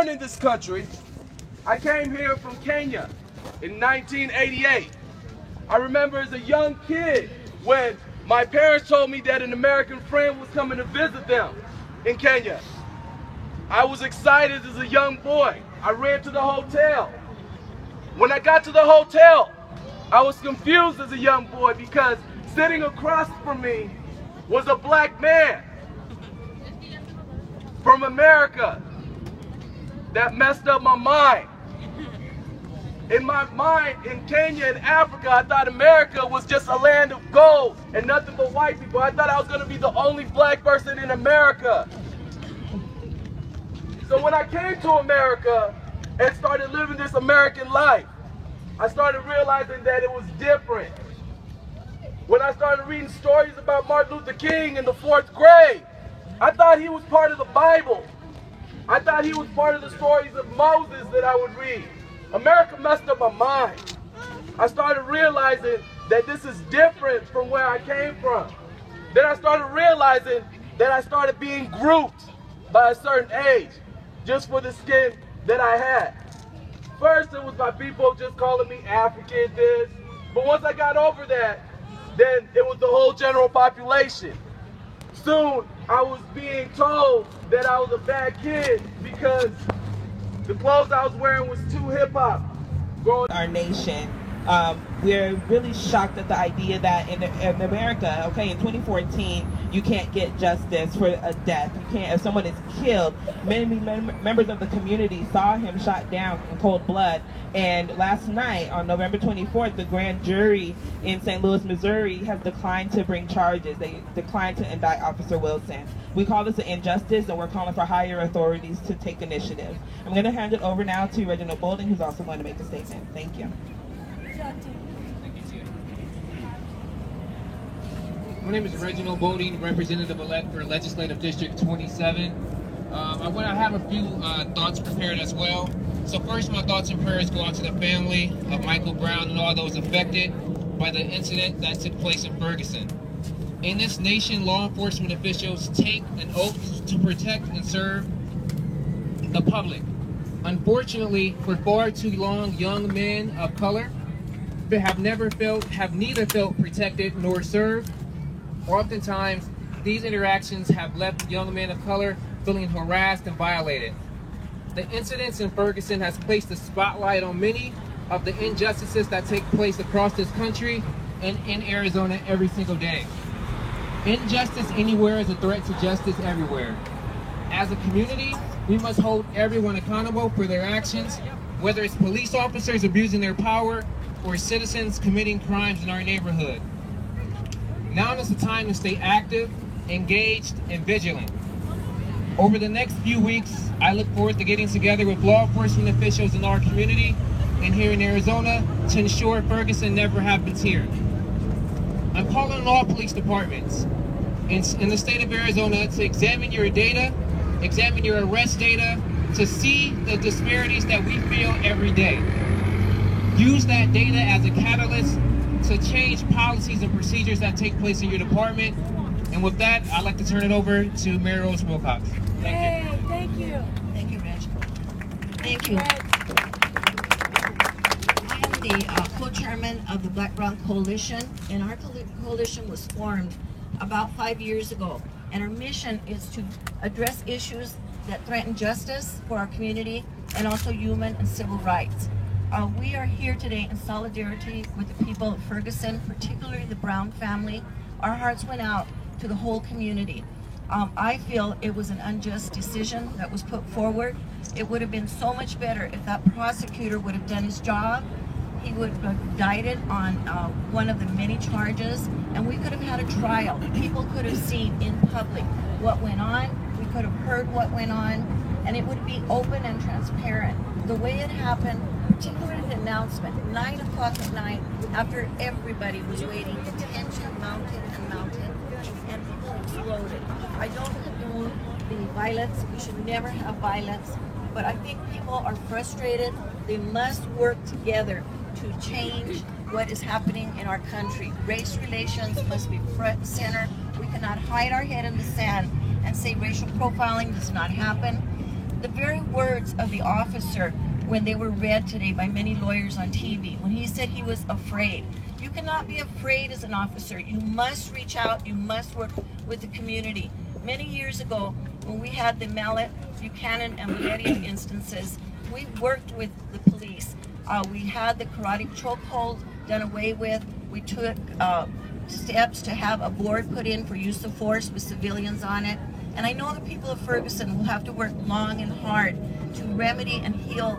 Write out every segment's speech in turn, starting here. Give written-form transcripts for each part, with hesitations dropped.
born in this country. I came here from Kenya in 1988. I remember as a young kid when my parents told me that an American friend was coming to visit them in Kenya. I was excited as a young boy. I ran to the hotel. When I got to the hotel, I was confused as a young boy because sitting across from me was a black man from America. That messed up my mind. In my mind, in Kenya and Africa, I thought America was just a land of gold and nothing but white people. I thought I was going to be the only black person in America. So when I came to America and started living this American life, I started realizing that it was different. When I started reading stories about Martin Luther King in the 4th grade, I thought he was part of the Bible. I thought he was part of the stories of Moses that I would read. America messed up my mind. I started realizing that this is different from where I came from. Then I started realizing that I started being grouped by a certain age just for the skin that I had. First, it was by people just calling me African, this. But once I got over that, then it was the whole general population. Soon, I was being told that I was a bad kid because the clothes I was wearing was too hip-hop. Our nation, we're really shocked at the idea that in America, okay, in 2014, you can't get justice for a death. You can't, if someone is killed. Many members of the community saw him shot down in cold blood. And last night, on November 24th, the grand jury in St. Louis, Missouri has declined to bring charges. They declined to indict Officer Wilson. We call this an injustice, and we're calling for higher authorities to take initiative. I'm going to hand it over now to Reginald Boulding, who's also going to make a statement. Thank you. My name is Reginald Boulding, representative-elect for Legislative District 27. I have a few thoughts prepared as well. So first, my thoughts and prayers go out to the family of Michael Brown and all those affected by the incident that took place in Ferguson. In this nation, law enforcement officials take an oath to protect and serve the public. Unfortunately, for far too long, young men of color have neither felt protected nor served. Oftentimes, these interactions have left young men of color feeling harassed and violated. The incidents in Ferguson has placed a spotlight on many of the injustices that take place across this country and in Arizona every single day. Injustice anywhere is a threat to justice everywhere. As a community, we must hold everyone accountable for their actions, whether it's police officers abusing their power or citizens committing crimes in our neighborhood. Now is the time to stay active, engaged, and vigilant. Over the next few weeks, I look forward to getting together with law enforcement officials in our community and here in Arizona to ensure Ferguson never happens here. I'm calling on all police departments in the state of Arizona to examine your data, examine your arrest data, to see the disparities that we feel every day. Use that data as a catalyst to change policies and procedures that take place in your department. And with that, I'd like to turn it over to Mary Rose Wilcox. Thank you. Thank you. Thank you, Reg. Thank you. I am the co-chairman of the Black Brown Coalition, and our coalition was formed about 5 years ago. And our mission is to address issues that threaten justice for our community and also human and civil rights. We are here today in solidarity with the people of Ferguson, particularly the Brown family. Our hearts went out to the whole community. I feel it was an unjust decision that was put forward. It would have been so much better if that prosecutor would have done his job. He would have indicted on one of the many charges, and we could have had a trial. People could have seen in public what went on. We could have heard what went on, and it would be open and transparent. The way it happened, particularly the announcement, 9 o'clock at night, after everybody was waiting, the tension mounted and mounted, and people exploded. I don't condone the violence. We should never have violence, but I think people are frustrated. They must work together to change what is happening in our country. Race relations must be front and center. We cannot hide our head in the sand and say racial profiling does not happen. the very words of the officer when they were read today by many lawyers on TV, when he said he was afraid. You cannot be afraid as an officer. You must reach out. You must work with the community. Many years ago, when we had the Mallet, Buchanan, and Valeria instances, we worked with the police. We had the karate chokehold done away with. We took steps to have a board put in for use of force with civilians on it. And I know the people of Ferguson will have to work long and hard to remedy and heal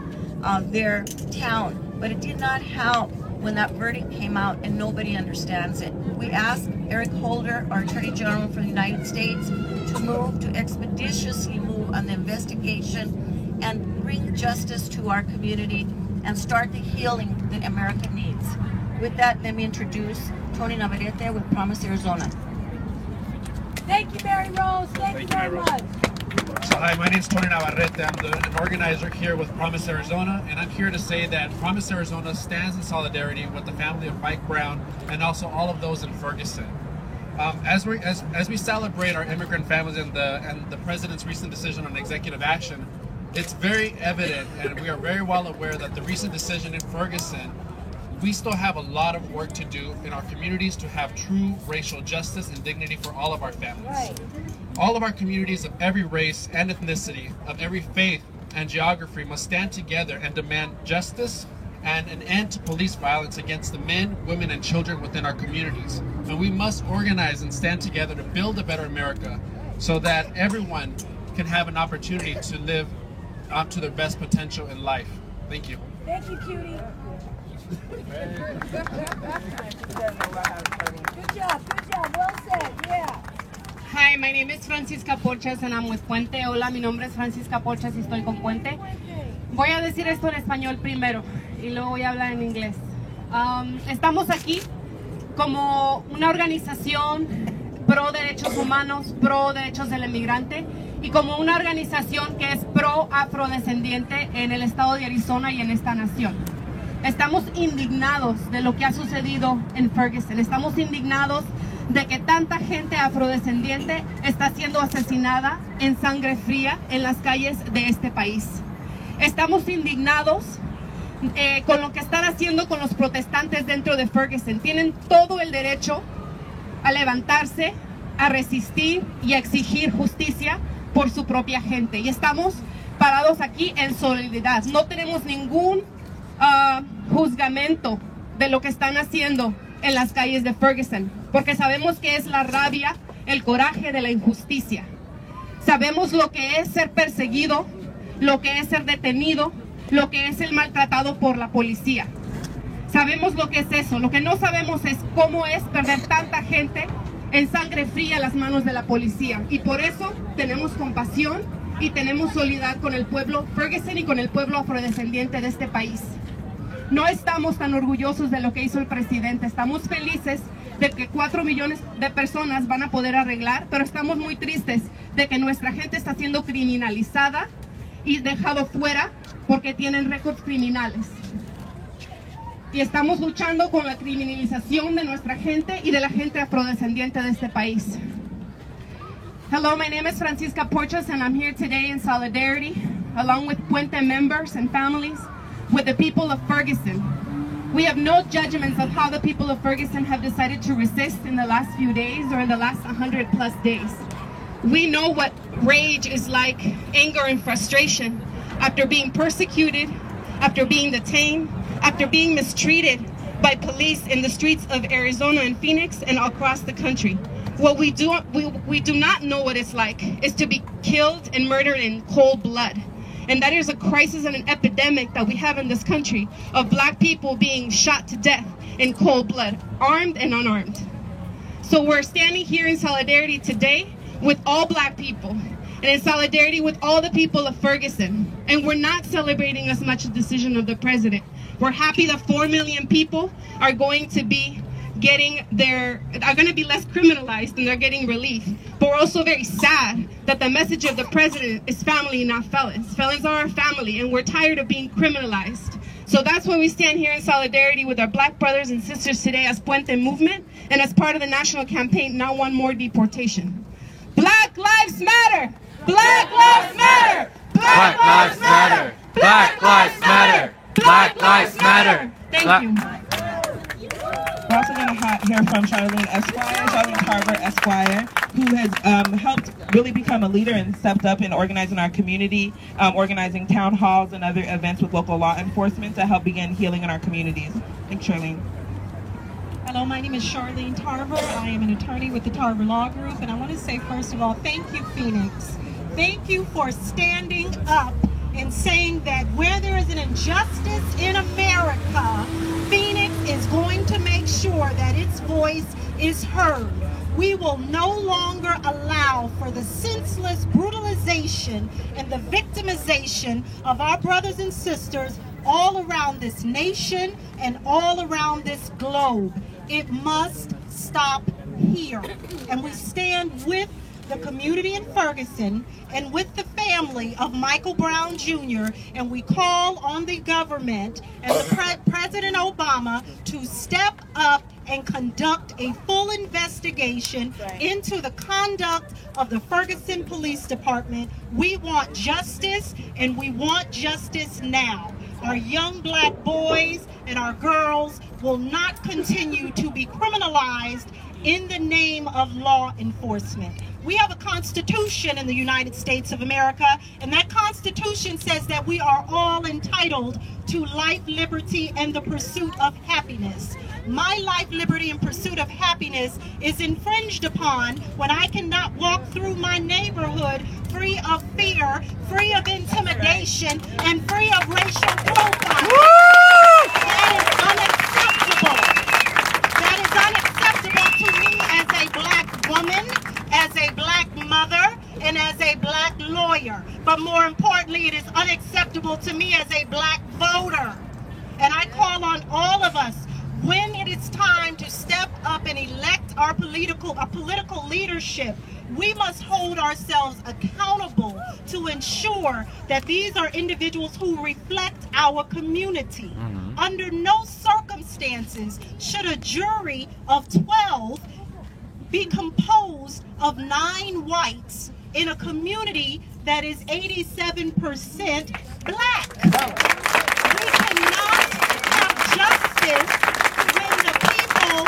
their town. But it did not help when that verdict came out and nobody understands it. We asked Eric Holder, our Attorney General for the United States, to expeditiously move on the investigation and bring justice to our community and start the healing that America needs. With that, let me introduce Tony Navarrete with Promise Arizona. Thank you, Mary Rose. Thank you very much. So hi, my name is Tony Navarrete. I'm an organizer here with Promise Arizona, and I'm here to say that Promise Arizona stands in solidarity with the family of Mike Brown and also all of those in Ferguson. As we celebrate our immigrant families and the president's recent decision on executive action, it's very evident, and we are very well aware that the recent decision in Ferguson, we still have a lot of work to do in our communities to have true racial justice and dignity for all of our families. Right. All of our communities of every race and ethnicity, of every faith and geography must stand together and demand justice and an end to police violence against the men, women, and children within our communities. And we must organize and stand together to build a better America so that everyone can have an opportunity to live up to their best potential in life. Thank you. Thank you, cutie. Good job, well said, yeah. Hi, my name is Francisca Porchas and I'm with Puente. Hola, mi nombre es Francisca Porchas y estoy con Puente. Voy a decir esto en español primero y luego voy a hablar en inglés. Estamos aquí como una organización pro derechos humanos, pro derechos del inmigrante y como una organización que es pro afrodescendiente en el estado de Arizona y en esta nación. Estamos indignados de lo que ha sucedido en Ferguson. Estamos indignados de que tanta gente afrodescendiente está siendo asesinada en sangre fría en las calles de este país. Estamos indignados con lo que están haciendo con los protestantes dentro de Ferguson. Tienen todo el derecho a levantarse, a resistir y a exigir justicia por su propia gente. Y estamos parados aquí en solidaridad. No tenemos ningún juzgamento de lo que están haciendo en las calles de Ferguson, porque sabemos que es la rabia, el coraje de la injusticia. Sabemos lo que es ser perseguido, lo que es ser detenido, lo que es ser maltratado por la policía. Sabemos lo que es eso. Lo que no sabemos es cómo es perder tanta gente en sangre fría en las manos de la policía. Y por eso tenemos compasión y tenemos solidaridad con el pueblo Ferguson y con el pueblo afrodescendiente de este país. No estamos tan orgullosos de lo que hizo el presidente. Estamos felices de que 4 millones de personas van a poder arreglar, pero estamos muy tristes de que nuestra gente está siendo criminalizada y dejado fuera porque tienen récords criminales. Y estamos luchando con la criminalización de nuestra gente y de la gente afrodescendiente de este país. Hello, my name is Francisca Porchas and I'm here today in solidarity, along with Puente members and families, with the people of Ferguson. We have no judgments of how the people of Ferguson have decided to resist in the last few days or in the last 100+ days. We know what rage is like, anger and frustration, after being persecuted, after being detained, after being mistreated by police in the streets of Arizona and Phoenix and across the country. What we do not know what it's like is to be killed and murdered in cold blood. And that is a crisis and an epidemic that we have in this country of black people being shot to death in cold blood, armed and unarmed. So we're standing here in solidarity today with all black people and in solidarity with all the people of Ferguson. And we're not celebrating as much a decision of the president. We're happy that 4 million people are going to be less criminalized and they're getting relief. But we're also very sad that the message of the president is family, not felons. Felons are our family and we're tired of being criminalized. So that's why we stand here in solidarity with our black brothers and sisters today as Puente Movement and as part of the national campaign, Not One More Deportation. Black Lives Matter! Black Lives Matter! Black Lives Matter! Black Lives Matter! Black Lives Matter! Thank you. We're also going to hear from Charlene Tarver Esquire, who has helped really become a leader and stepped up in organizing our community, organizing town halls and other events with local law enforcement to help begin healing in our communities. Thanks, Charlene. Hello, my name is Charlene Tarver. I am an attorney with the Tarver Law Group, and I want to say, first of all, thank you, Phoenix. Thank you for standing up and saying that where there is an injustice in America, Phoenix is going to make sure that its voice is heard. We will no longer allow for the senseless brutalization and the victimization of our brothers and sisters all around this nation and all around this globe. It must stop here. And we stand with the community in Ferguson and with the family of Michael Brown Jr. and we call on the government and the President Obama to step up and conduct a full investigation into the conduct of the Ferguson Police Department. We want justice, and we want justice now. Our young black boys and our girls will not continue to be criminalized in the name of law enforcement. We have a Constitution in the United States of America, and that Constitution says that we are all entitled to life, liberty, and the pursuit of happiness. My life, liberty, and pursuit of happiness is infringed upon when I cannot walk through my neighborhood free of fear, free of intimidation, and free of racial profiling. That is unacceptable. That is unacceptable to me as a black woman, as a black mother, and as a black lawyer. But more importantly, it is unacceptable to me as a black voter. And I call on all of us, when it is time to step up and elect our political leadership, we must hold ourselves accountable to ensure that these are individuals who reflect our community. Under no circumstances should a jury of 12 be composed of 9 whites in a community that is 87% black. We cannot have justice when the people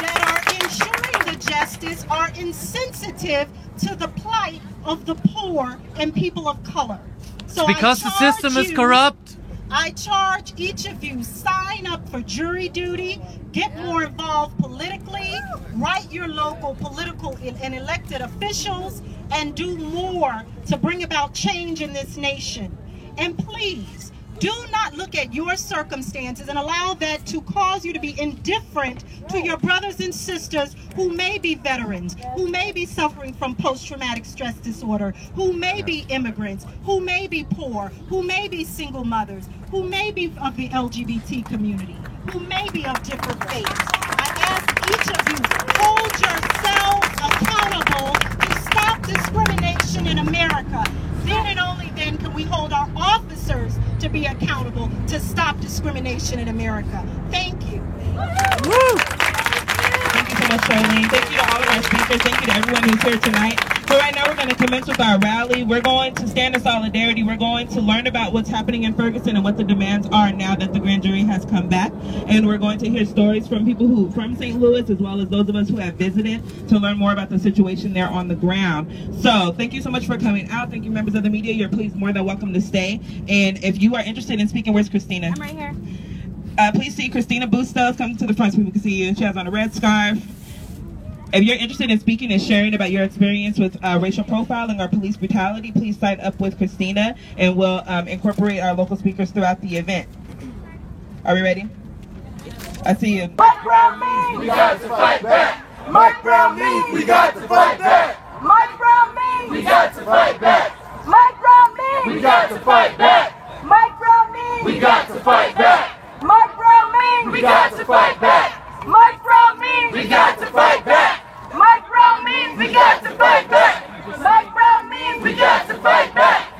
that are ensuring the justice are insensitive to the plight of the poor and people of color. So because the system is corrupt. I charge each of you, sign up for jury duty, get more involved politically, write your local political and elected officials, and do more to bring about change in this nation. And please, do not look at your circumstances and allow that to cause you to be indifferent to your brothers and sisters who may be veterans, who may be suffering from post-traumatic stress disorder, who may be immigrants, who may be poor, who may be single mothers, who may be of the LGBT community, who may be of different faiths. I ask each of you, hold yourselves accountable to stop discrimination in America. Then and only then can we hold our officers to be accountable to stop discrimination in America. Thank you. Woo! Thank you so much, Charlene. Thank you to all of our speakers. Thank you to everyone who's here tonight. So right now we're going to commence with our rally. We're going to stand in solidarity. We're going to learn about what's happening in Ferguson and what the demands are now that the grand jury has come back. And we're going to hear stories from people who from St. Louis, as well as those of us who have visited, to learn more about the situation there on the ground. So thank you so much for coming out. Thank you, members of the media. You're please more than welcome to stay. And if you are interested in speaking, where's Christina? I'm right here. Please see Christina Bustos. Come to the front so people can see you. She has on a red scarf. If you're interested in speaking and sharing about your experience with racial profiling or police brutality, please sign up with Christina, and we'll incorporate our local speakers throughout the event. Are we ready? I see you. Mike Brown means we got to fight back. Mike Brown means we got to fight back. Mike Brown means we got to fight back. Mike Brown means we got to fight back. Mike Brown means we got to fight back. Mike Brown means we got to fight back. Mike Brown means we got to fight back. Mike Brown means we got to fight back. Mike Brown means we got to fight back.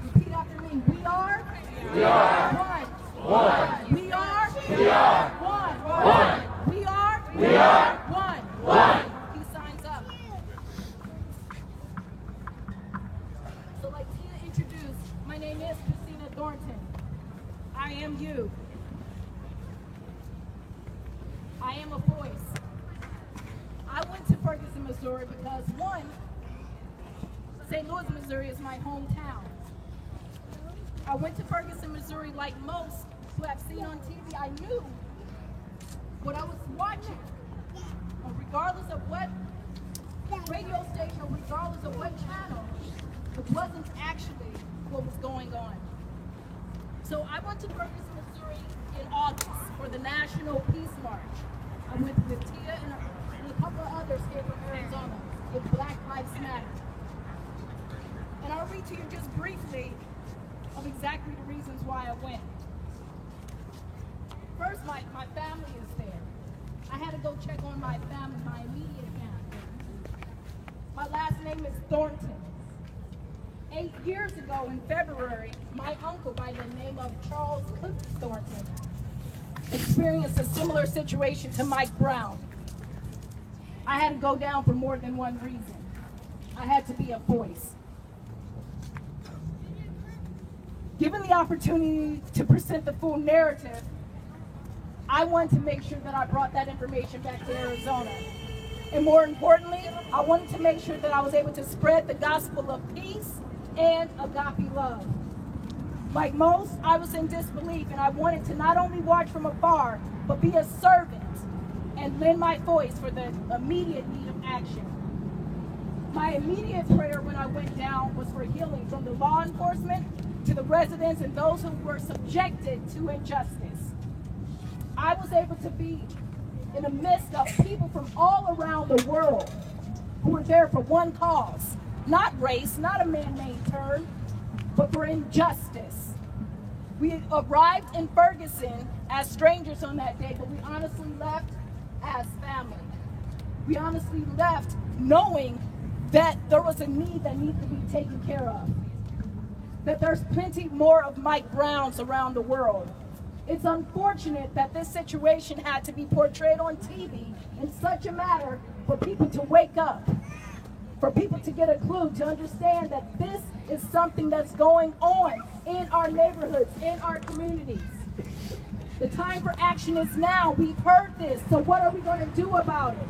Repeat after me. We are one. We are one. We are one. Miss Christina Thornton. I am you. I am a voice. I went to Ferguson, Missouri because one, St. Louis, Missouri is my hometown. I went to Ferguson, Missouri like most who have seen on TV. I knew what I was watching, regardless of what radio station, regardless of what channel, it wasn't actually what was going on. So I went to Ferguson, Missouri in August for the National Peace March. I went with Tia and a couple of others here from Arizona with Black Lives Matter. And I'll read to you just briefly of exactly the reasons why I went. First, my family is there. I had to go check on my family, my immediate family. My last name is Thornton. 8 years ago in February, my uncle by the name of Charles Cook Thornton experienced a similar situation to Mike Brown. I had to go down for more than one reason. I had to be a voice. Given the opportunity to present the full narrative, I wanted to make sure that I brought that information back to Arizona. And more importantly, I wanted to make sure that I was able to spread the gospel of peace and agape love. Like most, I was in disbelief, and I wanted to not only watch from afar, but be a servant and lend my voice for the immediate need of action. My immediate prayer when I went down was for healing from the law enforcement to the residents and those who were subjected to injustice. I was able to be in the midst of people from all around the world who were there for one cause, not race, not a man-made term, but for injustice. We arrived in Ferguson as strangers on that day, but we honestly left as family. We honestly left knowing that there was a need that needed to be taken care of. That there's plenty more of Mike Browns around the world. It's unfortunate that this situation had to be portrayed on TV in such a manner for people to wake up, for people to get a clue, to understand that this is something that's going on in our neighborhoods, in our communities. The time for action is now. We've heard this, so what are we going to do about it?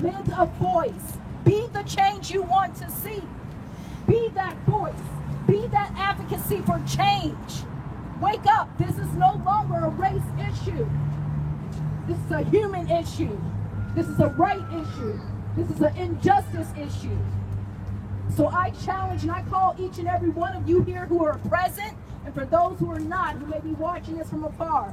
Lend a voice. Be the change you want to see. Be that voice. Be that advocacy for change. Wake up. This is no longer a race issue. This is a human issue. This is a right issue. This is an injustice issue. So I challenge and I call each and every one of you here who are present, and for those who are not, who may be watching this from afar,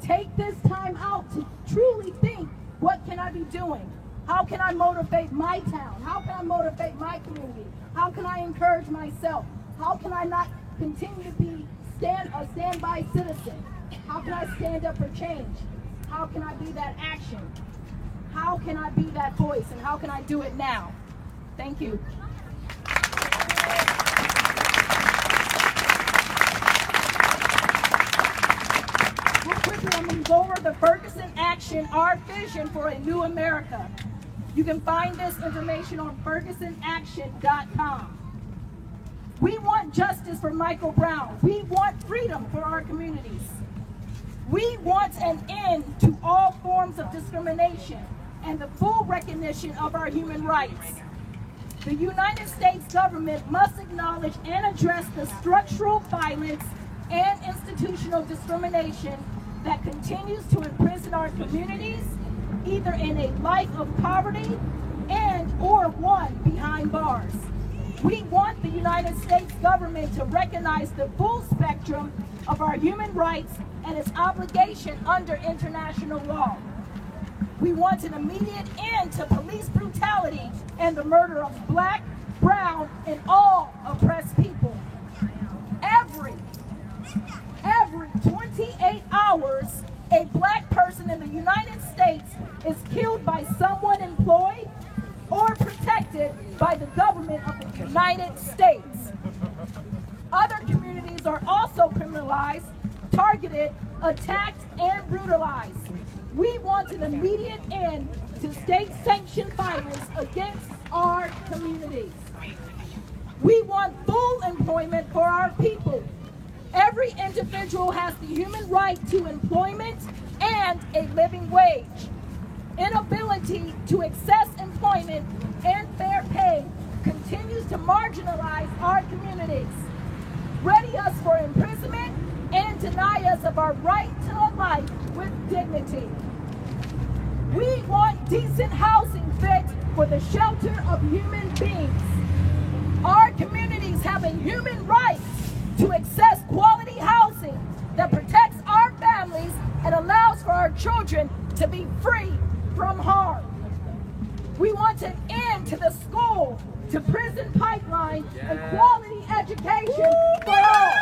take this time out to truly think, what can I be doing? How can I motivate my town? How can I motivate my community? How can I encourage myself? How can I not continue to be a standby citizen? How can I stand up for change? How can I be that action? How can I be that voice? And how can I do it now? Thank you. Real quickly, I'm going to go over the Ferguson Action, our vision for a new America. You can find this information on FergusonAction.com. We want justice for Michael Brown. We want freedom for our communities. We want an end to all forms of discrimination and the full recognition of our human rights. The United States government must acknowledge and address the structural violence and institutional discrimination that continues to imprison our communities, either in a life of poverty and or one behind bars. We want the United States government to recognize the full spectrum of our human rights and its obligation under international law. We want an immediate end to police brutality and the murder of Black, brown, and all oppressed people. Every 28 hours, a Black person in the United States is killed by someone employed or protected by the government of the United States. Other communities are also criminalized, targeted, attacked, and brutalized. We want an immediate end to state-sanctioned violence against our communities. We want full employment for our people. Every individual has the human right to employment and a living wage. Inability to access employment and fair pay continues to marginalize our communities, ready us for imprisonment, and deny us of our right to a life with dignity. We want decent housing fit for the shelter of human beings. Our communities have a human right to access quality housing that protects our families and allows for our children to be free from harm. We want an end to the school to prison pipeline and quality education for all.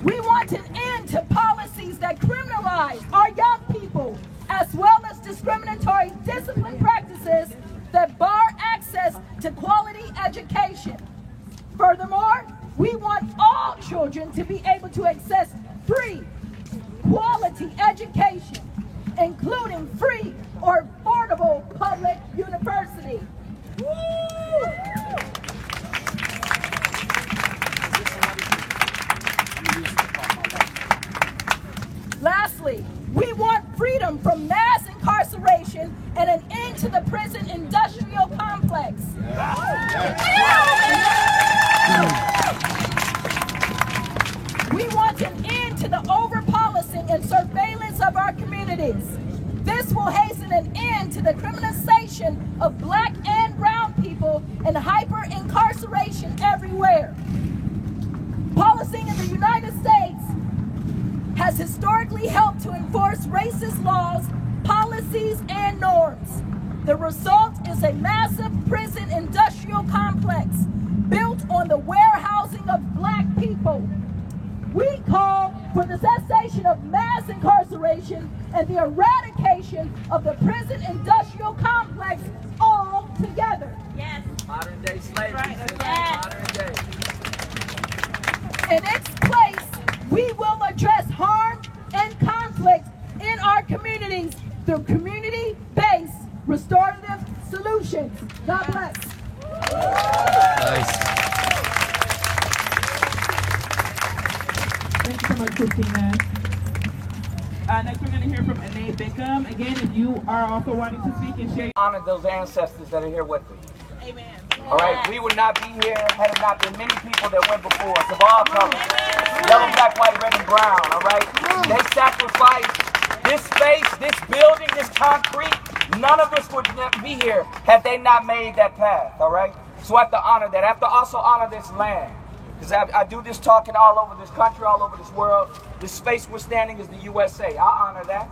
We want an end to policies that criminalize our young people, as well as discriminatory discipline practices that bar access to quality education. Furthermore, we want all children to be able to access free, quality education, including free or affordable public university. Lastly, we want freedom from mass incarceration and an end to the prison industrial complex. We want an end to the over-policing and surveillance of our communities. This will hasten an end to the criminalization of Black and brown people and hyper-incarceration everywhere. Policing in the United States has historically helped to enforce racist laws, policies, and norms. The result is a massive prison industrial complex built on the warehousing of Black people. We call for the cessation of mass incarceration and the eradication of the prison industrial complex altogether. Yes. Modern day slavery. Right. Yes. Modern day. In its place, we will address harm and conflict in our communities through community-based restorative solutions. God bless. Nice. Thank you so much, Christina. Next, we're going to hear from Anae Bickham. Again, if you are also wanting to speak and share. Honor those ancestors that are here with us. Amen. All right, we would not be here had it not been many people that went before us of all colors. Yellow, black, white, red, and brown, all right? They sacrificed this space, this building, this concrete. None of us would be here had they not made that path, all right? So I have to honor that. I have to also honor this land. Because I do this talking all over this country, all over this world. This space we're standing is the USA. I honor that.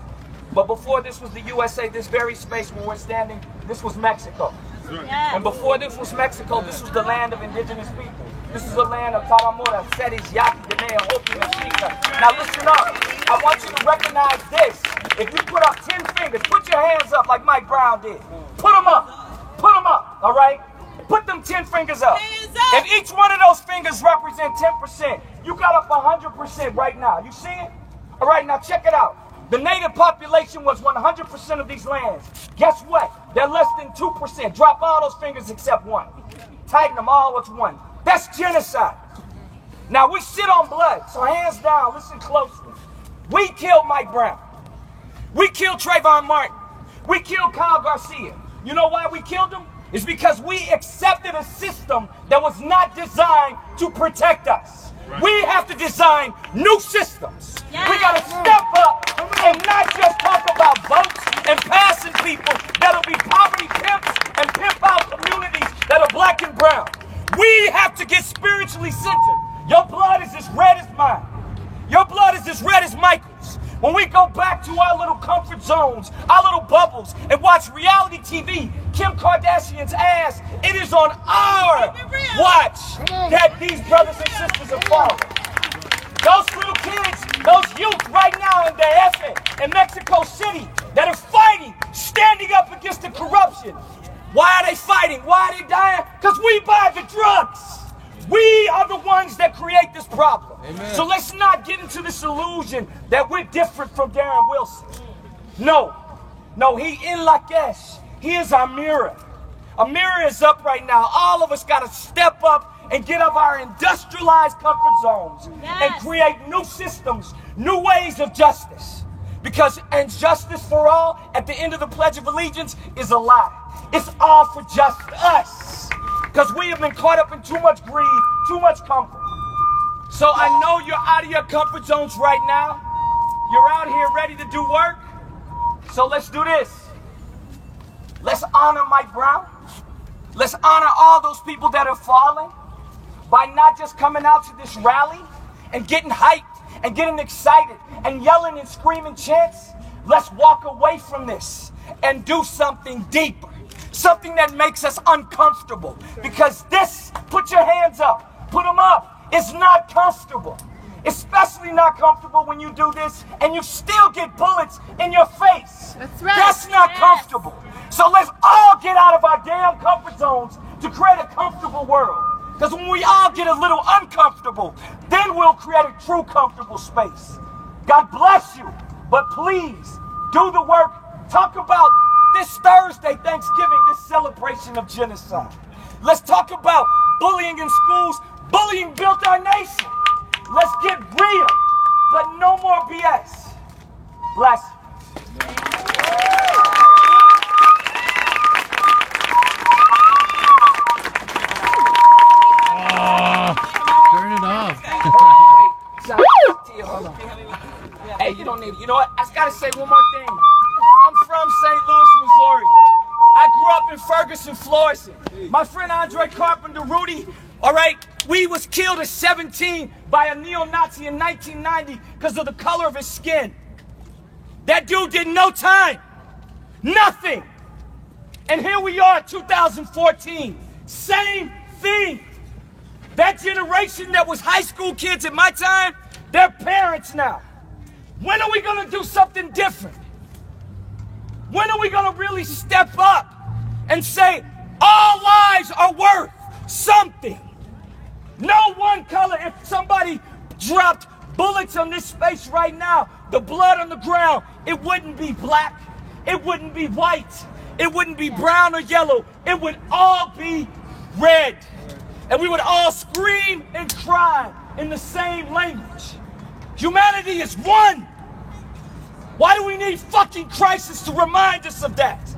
But before this was the USA, this very space where we're standing, this was Mexico. Yes. And before this was Mexico, this was the land of indigenous people. This is the land of Taramura, Seris, Yaqui, Dene, Hopi, and Shika. Now listen up. I want you to recognize this. If you put up 10 fingers, put your hands up like Mike Brown did. Put them up. Put them up, all right? Put them 10 fingers up. If each one of those fingers represent 10%, you got up 100% right now. You see it? All right, now check it out. The native population was 100% of these lands. Guess what? They're less than 2%. Drop all those fingers except one. Tighten them all with one. That's genocide. Now we sit on blood, so hands down, listen closely. We killed Mike Brown. We killed Trayvon Martin. We killed Kyle Garcia. You know why we killed him? It's because we accepted a system that was not designed to protect us. Right. We have to design new systems. Yes. We got to step up and not just talk about votes and passing people that'll be poverty pimps and pimp out communities that are black and brown. We have to get spiritually centered. Your blood is as red as mine. Your blood is as red as Michael's. When we go back to our little comfort zones, our little bubbles, and watch reality TV, Kim Kardashian's ass, it is on our watch that these brothers and sisters are falling. Those little kids, those youth right now in the F in Mexico City that are fighting, standing up against the corruption. Why are they fighting? Why are they dying? Because we buy the drugs. We are the ones that create this problem. Amen. So let's not get into this illusion that we're different from Darren Wilson. No, he in Lakesh. He is our mirror. A mirror is up right now. All of us got to step up and get up our industrialized comfort zones and create new systems, new ways of justice. Because injustice for all, at the end of the Pledge of Allegiance, is a lie. It's all for just us. Because we have been caught up in too much greed, too much comfort. So I know you're out of your comfort zones right now. You're out here ready to do work. So let's do this. Let's honor Mike Brown. Let's honor all those people that have fallen by not just coming out to this rally and getting hyped and getting excited and yelling and screaming chants. Let's walk away from this and do something deeper, something that makes us uncomfortable. Because this, put your hands up, put them up, is not comfortable. Especially not comfortable when you do this and you still get bullets in your face. That's right. That's not comfortable. So let's all get out of our damn comfort zones to create a comfortable world. Because when we all get a little uncomfortable, then we'll create a true comfortable space. God bless you, but please do the work. Talk about this Thursday, Thanksgiving, this celebration of genocide. Let's talk about bullying in schools. Bullying built our nation. Let's get real, but no more BS. Bless you. Turn it off. Hey, you don't need it. You know what? I just gotta say one more thing. I'm from St. Louis, Missouri. I grew up in Ferguson, Florissant. My friend Andre Carpenter, Rudy, all right, we was killed at 17 by a neo-Nazi in 1990 because of the color of his skin. That dude did no time. Nothing. And here we are, 2014. Same thing. That generation that was high school kids at my time, they're parents now. When are we going to do something different? When are we going to really step up and say, all lives are worth something? No one color. If somebody dropped bullets on this space right now, the blood on the ground, it wouldn't be black. It wouldn't be white. It wouldn't be brown or yellow. It would all be red. And we would all scream and cry in the same language. Humanity is one. Why do we need fucking crisis to remind us of that?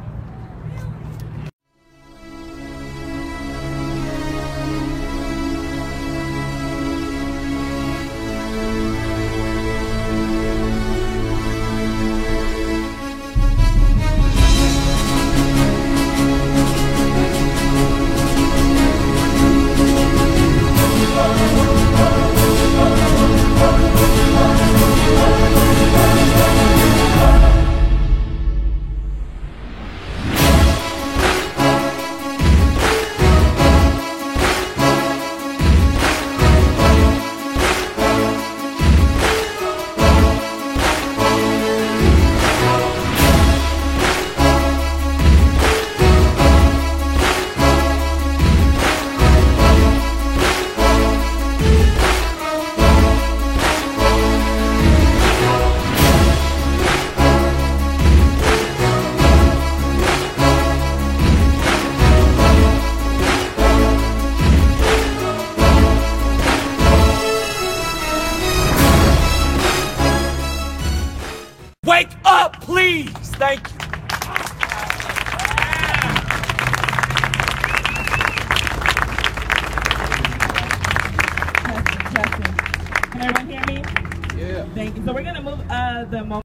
Wake up, please. Thank you. Can everyone hear me? Yeah. Thank you. So we're going to move the moment.